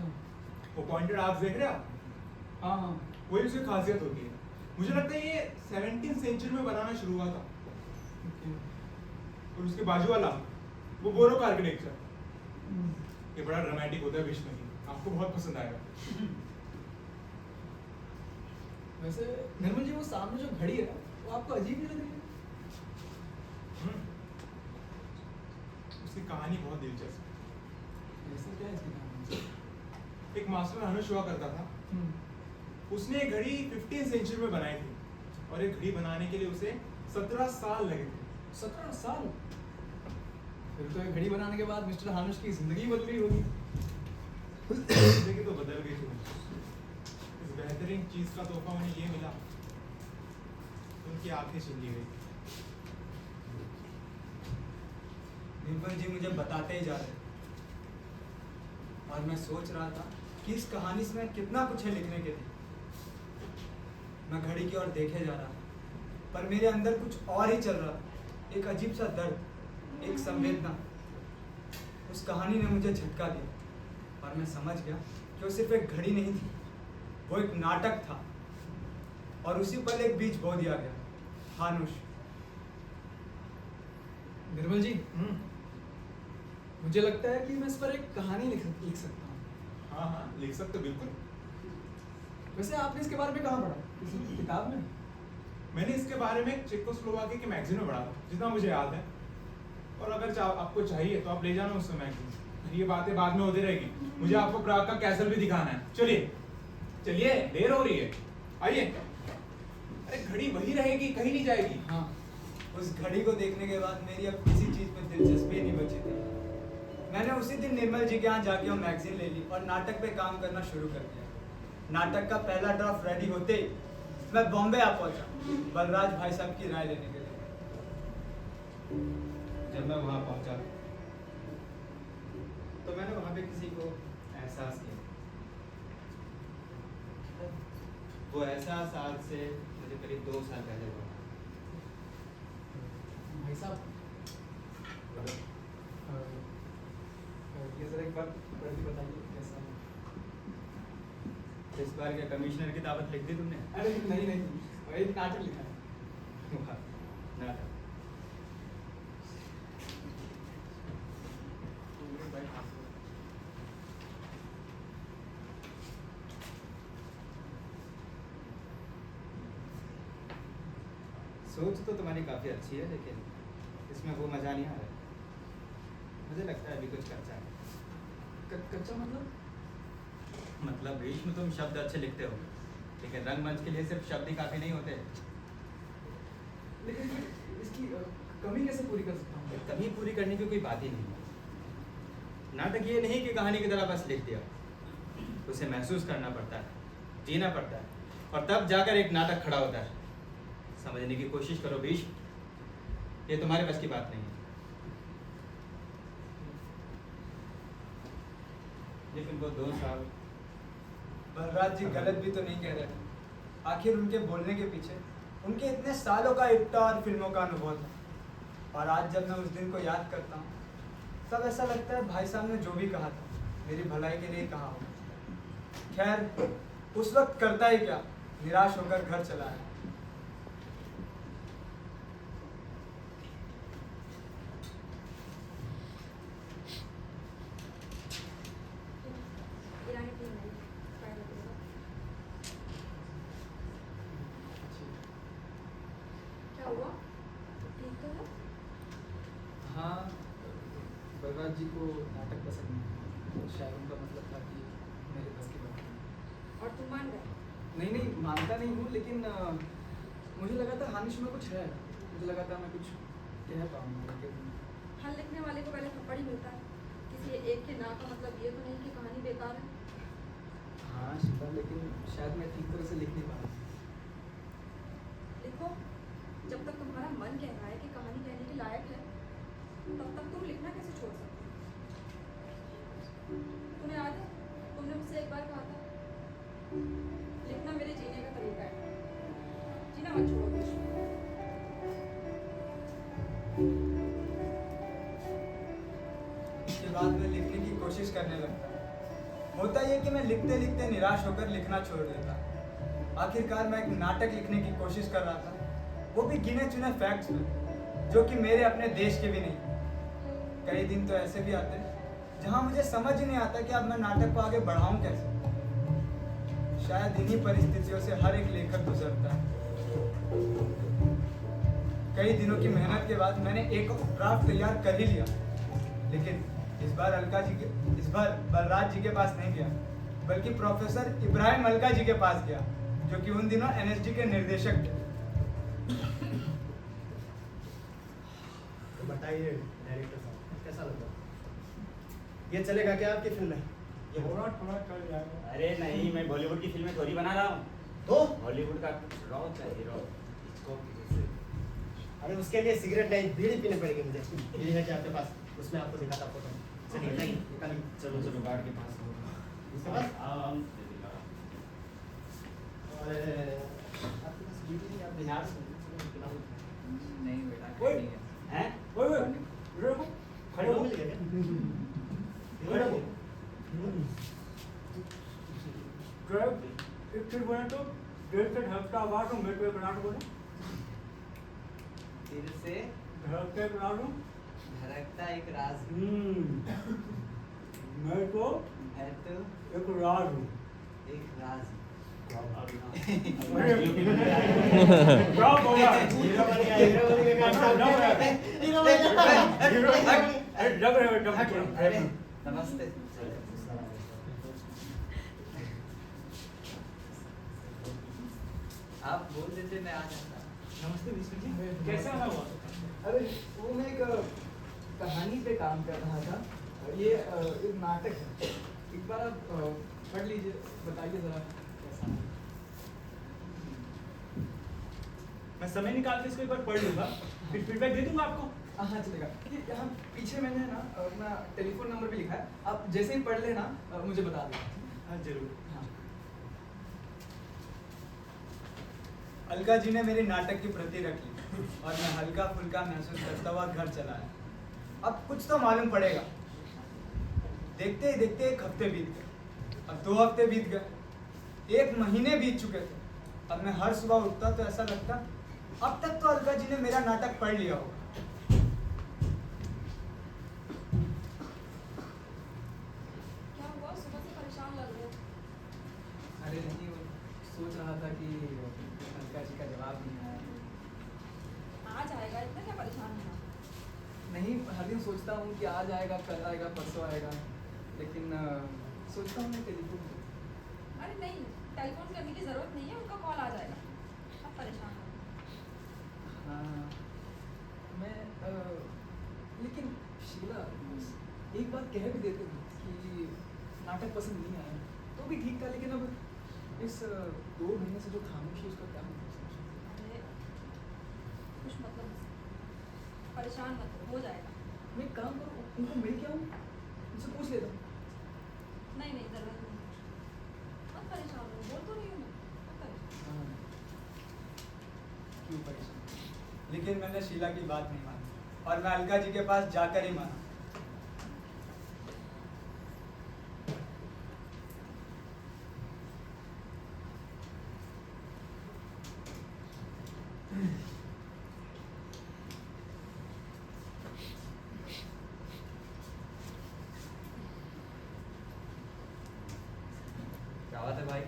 अच्छा। वो pointed arcs देख रहे हैं आप? हाँ हाँ। वही उसकी खासियत होती है। मुझे लगता है ये 17th सेंचुरी में बनाना शुरू हुआ था। ओके। और उसके बाजू वाला वो बोरोक आर्किटेक्चर, ये बड़ा ड्रामेटिक होता है विश्व में, आपको बहुत पसंद आएगा। वैसे निर्मल जी वो सामने जो घड़ी है वो आपको अजीब नहीं लग रही है? उसकी कहानी बहुत दिलचस्प है। ऐसा क्या है इसकी कहानी? एक मास्टर हनुष हुआ करता था, उसने एक घड़ी 15th सेंचुरी में बनाई थी और एक घड़ी बनाने के लिए उसे 17 साल लगे थे। 17 साल? फिर तो ये घड़ी बनाने के बाद मिस्टर हानुश की जिंदगी बदल गई होगी। जिंदगी तो बदल गई थी। इस बेहतरीन चीज का तोहफा उन्हें ये मिला, उनकी आंखें छीन ली गई। निर्मल जी मुझे बताते ही जा रहे और मैं सोच रहा था कि इस कहानी से मैं कितना कुछ है लिखने के लिए। मैं घड़ी की ओर देखे जा रहा था पर मेरे अंदर कुछ और ही चल रहा था। एक अजीब सा दर्द, एक संवेदना। उस कहानी ने मुझे झटका दिया और मैं समझ गया कि वो सिर्फ एक घड़ी नहीं थी, वो एक नाटक था और उसी पर एक बीज बो दिया गया। हानुश। निर्मल जी मुझे लगता है कि मैं इस पर एक कहानी लिख सकता हूँ। हाँ हाँ लिख सकते हो, बिल्कुल। वैसे आपने इसके बारे में कहाँ पढ़ा? किसी किताब में? मैंने इसके बारे में चेकोस्लोवाकिया के मैगजीन में पढ़ा था, जितना मुझे याद है। और अगर आपको चाहिए तो आप ले जाना उससे मैगजीन। ये बातें बाद में होती रहेगी, मुझे आपको प्राग का कैसल भी दिखाना है। चलिए चलिए, देर हो रही है, आइए। अरे घड़ी वही रहेगी, कहीं नहीं जाएगी। हाँ। उस घड़ी को देखने के बाद मेरी अब किसी चीज में दिलचस्पी नहीं बची थी। मैंने उसी दिन निर्मल जी के यहाँ जाके वो मैगजीन ले ली और नाटक पे काम करना शुरू कर दिया। नाटक का पहला ड्राफ्ट रेडी होते ही मैं बॉम्बे आ पहुंचा बलराज भाई साहब की राय लेने के लिए। जब मैं वहाँ पहुँचा तो मैंने वहाँ पे किसी को एहसास किया। वो एहसास आज से मुझे करीब 2 साल पहले हुआ। भाई साहब ये जरा एक बार पढ़ के बताइए कैसा है। इस बार के कमिश्नर की दावत लिख दी तुमने? अरे नहीं नहीं, वही नाटक लिखा है। वाह, नाटक। सोच तो तुम्हारी काफ़ी अच्छी है लेकिन इसमें वो मज़ा नहीं आ रहा। मुझे लगता है अभी कुछ कच्चा है। कच्चा मतलब भीष्म तुम शब्द अच्छे लिखते हो लेकिन रंगमंच के लिए सिर्फ शब्द ही काफ़ी नहीं होते। लेकिन इसकी कमी कैसे पूरी कर सकता हूँ? कमी पूरी करने की कोई बात ही नहीं है। नाटक ये नहीं कि कहानी की तरह बस लिख दिया, उसे महसूस करना पड़ता है, जीना पड़ता है और तब जाकर एक नाटक खड़ा होता है। समझने की कोशिश करो भीष्म, ये तुम्हारे बस की बात नहीं है। लेकिन वो 2 साल। बलराज जी गलत भी तो नहीं कह रहे। आखिर उनके बोलने के पीछे उनके इतने सालों का इट्टा और फिल्मों का अनुभव था। और आज जब मैं उस दिन को याद करता हूँ तब ऐसा लगता है भाई साहब ने जो भी कहा था मेरी भलाई के लिए कहा होगा। खैर उस वक्त करता ही क्या, निराश होकर घर चला आया। क्या हुआ? ठीक तो है? हाँ, बलराज जी को नाटक पसंद नहीं, शायद उनका मतलब था कि मेरे बस की बात नहीं। और तुम मान गए? नहीं मानता नहीं हूँ लेकिन मुझे लगा था हानिश में कुछ है। मुझे लगा था मैं कुछ कह पाऊँगा लेकिन हल लिखने वाले को पहले थप्पड़ ही मिलता है। किसी एक के ना का मतलब ये तो नहीं कि कहानी बेकार है। हाँ शिवा, लेकिन शायद मैं ठीक तरह से लिख नहीं पा रहा। लिखो, जब तक तुम्हारा मन कह रहा है कि कहानी कहने के लायक है तब तक तुम लिखना कैसे छोड़ सकते हो? तुम्हें याद है तुमने मुझसे एक बार कहा था लिखना मेरे जीने का तरीका है, जीना मत छोड़ो। इसके बाद मैं लिखने की कोशिश करने लगा होता ये कि मैं लिखते लिखते निराश होकर लिखना छोड़ देता। आखिरकार मैं एक नाटक लिखने की कोशिश कर रहा था, वो भी गिने चुने फैक्ट्स में, जो कि मेरे अपने देश के भी नहीं। कई दिन तो ऐसे भी आते जहां मुझे समझ ही नहीं आता कि अब मैं नाटक को आगे बढ़ाऊं कैसे। शायद इन्हीं परिस्थितियों से हर एक लेखक गुजरता है। कई दिनों की मेहनत के बाद मैंने एक ड्राफ्ट तैयार कर ही लिया, लेकिन इस बार बलराज जी के पास नहीं गया, बल्कि प्रोफेसर इब्राहिम अलका जी के पास गया, जो कि उन दिनों एनएसडी के निर्देशक थे। तो बताइए डायरेक्टर साहब, कैसा लगा? ये चलेगा क्या आपकी फिल्म में? ये थोड़ा थोड़ा चल जाएगा। अरे नहीं, मैं बॉलीवुड की फिल्में थोड़ी बना रहा हूँ। तो हॉलीवुड का रॉ चाहिए, रॉ। इसको अरे उसके लिए सिगरेट नहीं, बीड़ी पीनी पड़ेगी मुझे। ये है कि आपके पास, उसमें आपको दिखाता फोटो। चलिए निकालिए। चलो चलो गार्ड के पास। इसके पास हम और आपके पास बीड़ी नहीं, आप बिहार से नहीं बेटा, ओए। नहीं है। हैं? ओए ओए, रुको, खड़े हो। मिल गया क्या? खड़े हो। ट्रैप, एक चीज बोले तो दिल से धड़कता आवाज हो, मेरे को एक नाटक बोलो। दिल से धड़कता एक नाटक। धड़कता एक राज मैं तो है तो एक राज हूँ। एक राज क्या बोला? हीरो बन गया, हीरो बन गया। हीरो बन गया। अरे लग रहा है एकदम अरे नमस्ते। आप बोल देते मैं आ जाता। नमस्ते विष्णु जी, कैसे आना हुआ? अरे वो मैं एक कहानी पे काम कर रहा था। ये एक नाटक है, एक बार आप पढ़ लीजिए, बताइए जरा कैसा है। मैं समय निकाल के इसको एक बार पढ़ लूंगा, फिर फीडबैक दे दूंगा आपको। हाँ चलेगा। ये यहाँ पीछे मैंने ना अपना टेलीफोन नंबर भी लिखा है, आप जैसे ही पढ़ लेना मुझे बता देना। हाँ जरूर। हाँ। अलका जी ने मेरी नाटक की प्रति रख ली और मैं हल्का फुल्का महसूस करता हुआ घर चला आया। अब कुछ तो मालूम पड़ेगा। देखते ही देखते एक हफ्ते बीत गए, अब 2 हफ्ते बीत गए, 1 महीने बीत चुके थे। अब मैं हर सुबह उठता तो ऐसा लगता अब तक तो अलका जी ने मेरा नाटक पढ़ लिया होगा। क्या हुआ, सुबह से परेशान लग रहे हो? अरे नहीं, वो सोच रहा था कि अलका जी का जवाब नहीं आया। आ जाएगा, इतना क्या परेशान होना? नहीं, हर दिन सोचता हूँ कि आज आएगा, कल आएगा, परसों आएगा, लेकिन सोचता हूँ मैं टेलीफोन पे। अरे नहीं, टेलीफोन करने की जरूरत नहीं है, उनका कॉल आ जाएगा। आप परेशान हो। हाँ मैं लेकिन शीला एक बात कह भी देते थे कि नाटक पसंद नहीं आया तो भी ठीक था, लेकिन अब इस 2 महीने से जो खामोशी उसका क्या मतलब? अरे कुछ मतलब नहीं। परेशान मत हो जाएगा। मैं एक काम करूँ, उनको मिल के आऊँ, उनसे पूछ लेता हूँ। नहीं नहीं, जरूरत नहीं। मत परेशान हो, बोल तो रही हूँ मैं, मत परेशान। हाँ, क्यों परेशान? लेकिन मैंने शीला की बात नहीं मानी और मैं अलका जी के पास जाकर ही माना। क्या बात है भाई?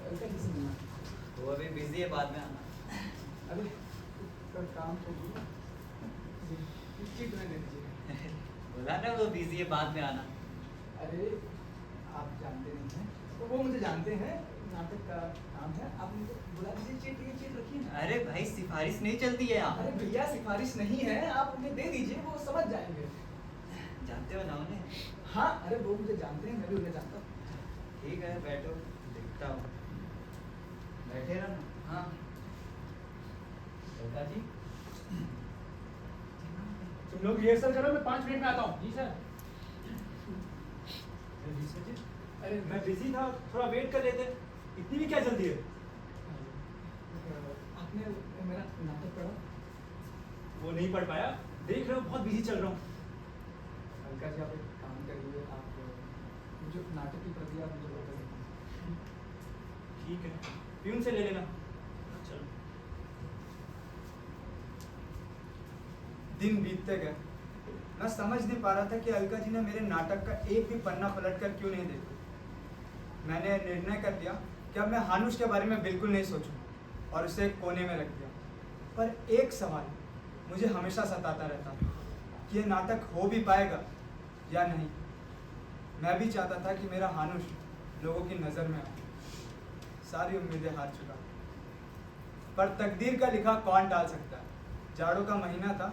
अलका जी से मिलना। वो अभी बिजी है, बाद में आना। अरे इसका काम छोड़िए, चिट में दे दीजिएगा। बोला ना वो बिजी है, बाद में आना। अरे आप जानते नहीं हैं, तो वो मुझे जानते हैं, नाटक का काम है, आप उनको बुला दीजिए, चिट ये चिट रखिए ना। अरे भाई सिफारिश नहीं चलती है यहाँ। अरे भैया सिफारिश नहीं है, आप उन्हें दे दीजिए, वो समझ जाएंगे। जानते हो ना उन्हें? हाँ अरे वो मुझे जानते हैं, मैं भी उन्हें जानता हूँ। ठीक है, बैठो, देखता हूँ। बैठे रहना। हाँ लड़का जी, तुम लोग रिहर्सल करो, मैं 5 मिनट में आता हूँ। जी सर। अरे मैं बिजी था, थोड़ा वेट कर लेते। इतनी भी क्या जल्दी है? आपने मेरा नाटक पढ़ा? वो नहीं पढ़ पाया, देख रहे हो बहुत बिजी चल रहा हूँ। अलका जी आप एक काम करिए, आप जो नाटक की प्रक्रिया मुझे वापस देना। ठीक है, प्यून से ले लेना। चलो। दिन बीतते गए। मैं समझ नहीं पा रहा था कि अलका जी ने मेरे नाटक का एक भी पन्ना पलट कर क्यों नहीं देखा। मैंने निर्णय कर लिया कि अब मैं हानुष के बारे में बिल्कुल नहीं सोचूं और उसे एक कोने में रख दिया। पर एक सवाल मुझे हमेशा सताता रहता कि ये नाटक हो भी पाएगा या नहीं। मैं भी चाहता था कि मेरा हानुष लोगों की नज़र में आए। सारी उम्मीदें हार चुका, पर तकदीर का लिखा कौन टाल सकता है। जाड़ों का महीना था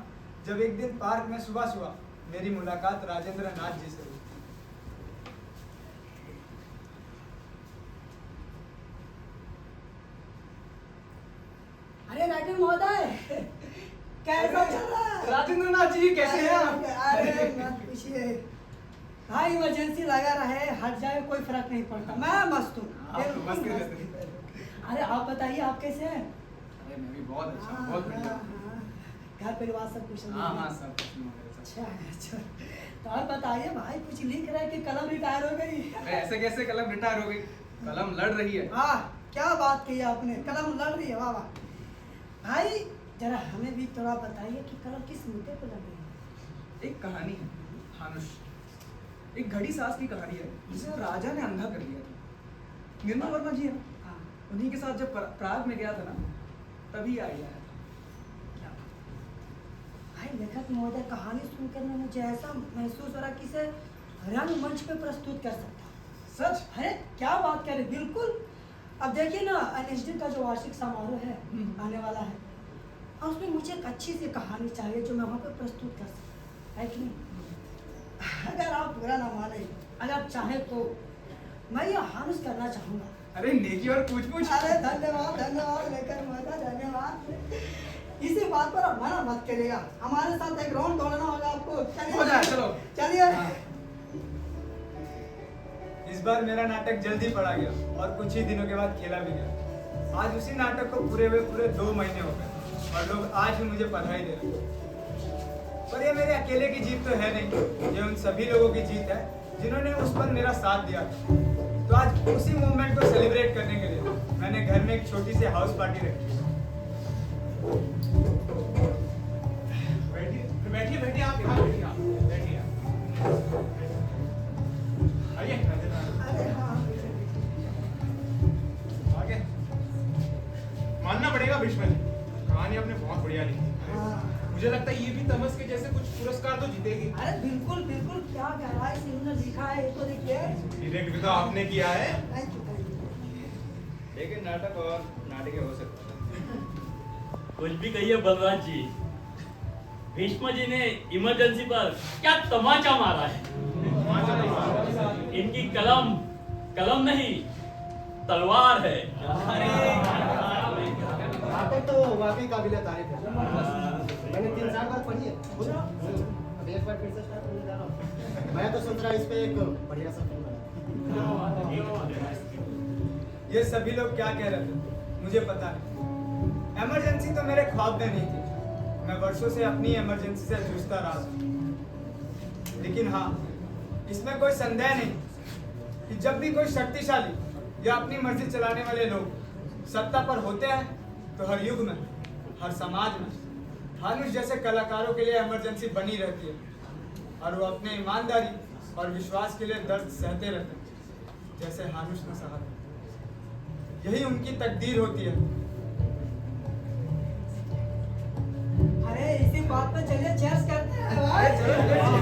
जब एक दिन पार्क में सुबह सुबह मेरी मुलाकात राजेंद्र नाथ जी से हुई। अरे राजेंद्र महोदय, कैसा चल रहा है? राजेंद्र नाथ जी कैसे हैं आप? अरे मत पूछिए, हाँ इमरजेंसी लगा रहे, हट जाए कोई फर्क नहीं पड़ता। मैं मस्त हूँ, आप तो मस्त बिल्कुल रहते मस्त। हैं। अरे आप बताइए, आप कैसे हैं? अरे मैं भी बहुत अच्छा हूँ, बहुत बढ़िया। घर परिवार सब कुछ हाँ हाँ सब कुछ वगैरह सब। अच्छा अच्छा। तो और बताइए भाई, कुछ लिख रहे कि कलम रिटायर हो गई? अरे ऐसे कैसे कलम रिटायर हो गई? कलम लड़ रही है। वाह, क्या बात कही आपने, कलम लड़ रही है। वाह वाह भाई, जरा हमें भी थोड़ा बताइए कि कलम किस मुद्दे पर लड़ रही है? एक कहानी है, हानुष। एक घड़ी सास की कहानी है जिसे राजा ने अंधा कर दिया था। निर्मल वर्मा जी है ना, हाँ, उन्हीं के साथ जब प्राग में गया था ना, तभी आइडिया आया था। क्या बात। भाई लेखक महोदय, कहानी सुनकर ना मुझे ऐसा महसूस हो रहा कि इसे रंगमंच पे प्रस्तुत कर सकता हूँ। सच? अरे क्या बात कह रहे, बिल्कुल। अब देखिए ना, NSD का जो वार्षिक समारोह है आने वाला है, और उसमें मुझे एक अच्छी सी कहानी चाहिए जो मैं वहाँ पे प्रस्तुत कर सकूँ, है कि नहीं? अगर आप बुरा ना माने, अगर आप चाहें तो मैं ये हानुष करना चाहूँगा। अरे नेकी और पूछ पूछ। अरे धन्यवाद धन्यवाद लेकर मजा, धन्यवाद। इसी बात पर आप मना मत करिएगा, हमारे साथ एक राउंड दौड़ना होगा आपको। हो जाए, चलो। चलिए। इस बार मेरा नाटक जल्दी पढ़ा गया और कुछ ही दिनों के बाद खेला भी गया। आज उसी नाटक को पूरे 2 महीने हो गए और लोग आज भी मुझे बधाई दे रहे हैं। पर ये मेरे अकेले की जीत तो है नहीं, ये उन सभी लोगों की जीत है जिन्होंने उस पर मेरा साथ दिया। तो आज उसी मूवमेंट को सेलिब्रेट करने के लिए मैंने घर में एक छोटी सी हाउस पार्टी रखी है। बैठिए बैठिए आप यहाँ बैठिए, आप बैठिए आइए। अरे हाँ, आगे मानना पड़ेगा भीष्म जी, कहानी आपने बहुत बढ़िया लिखी। हाँ। मुझे लगता है ये भी तमस के जैसे कुछ पुरस्कार तो जीतेगी। अरे बिल्कुल बिल्कुल, क्या गहराई से उन्होंने लिखा है, ये तो देखिए। डायरेक्ट भी तो आपने किया है। Thank you thank you. लेकिन नाटक और नाटक हो सकता है। कुछ भी कहिए बलराज जी, भीष्म जी ने इमरजेंसी पर क्या तमाचा मारा है। इनकी कलम कलम नहीं, तलवार है। नाटक तो वाकई काबिल तारीफ है। मैंने 3-4 बार पढ़ी है। अब एक बार फिर से स्टार्ट करने जा रहा हूँ। मैं तो सोच रहा हूँ इस पे एक बढ़िया सा फिल्म बना। ये सभी लोग क्या कह रहे थे मुझे पता नहीं। इमरजेंसी तो मेरे ख्वाब में नहीं थी। मैं वर्षों से अपनी इमरजेंसी से जूझता रहा हूं। लेकिन हाँ, इसमें कोई संदेह नहीं कि जब भी कोई शक्तिशाली या अपनी मर्जी चलाने वाले लोग सत्ता पर होते हैं तो हर युग में, हर समाज में हानुष जैसे कलाकारों के लिए इमरजेंसी बनी रहती है और वो अपने ईमानदारी और विश्वास के लिए दर्द सहते रहते हैं, जैसे हानुष ने सहा। यही उनकी तकदीर होती है। अरे इसी बात पे चलिए चेयर्स करते हैं भाई। चलो, चलो।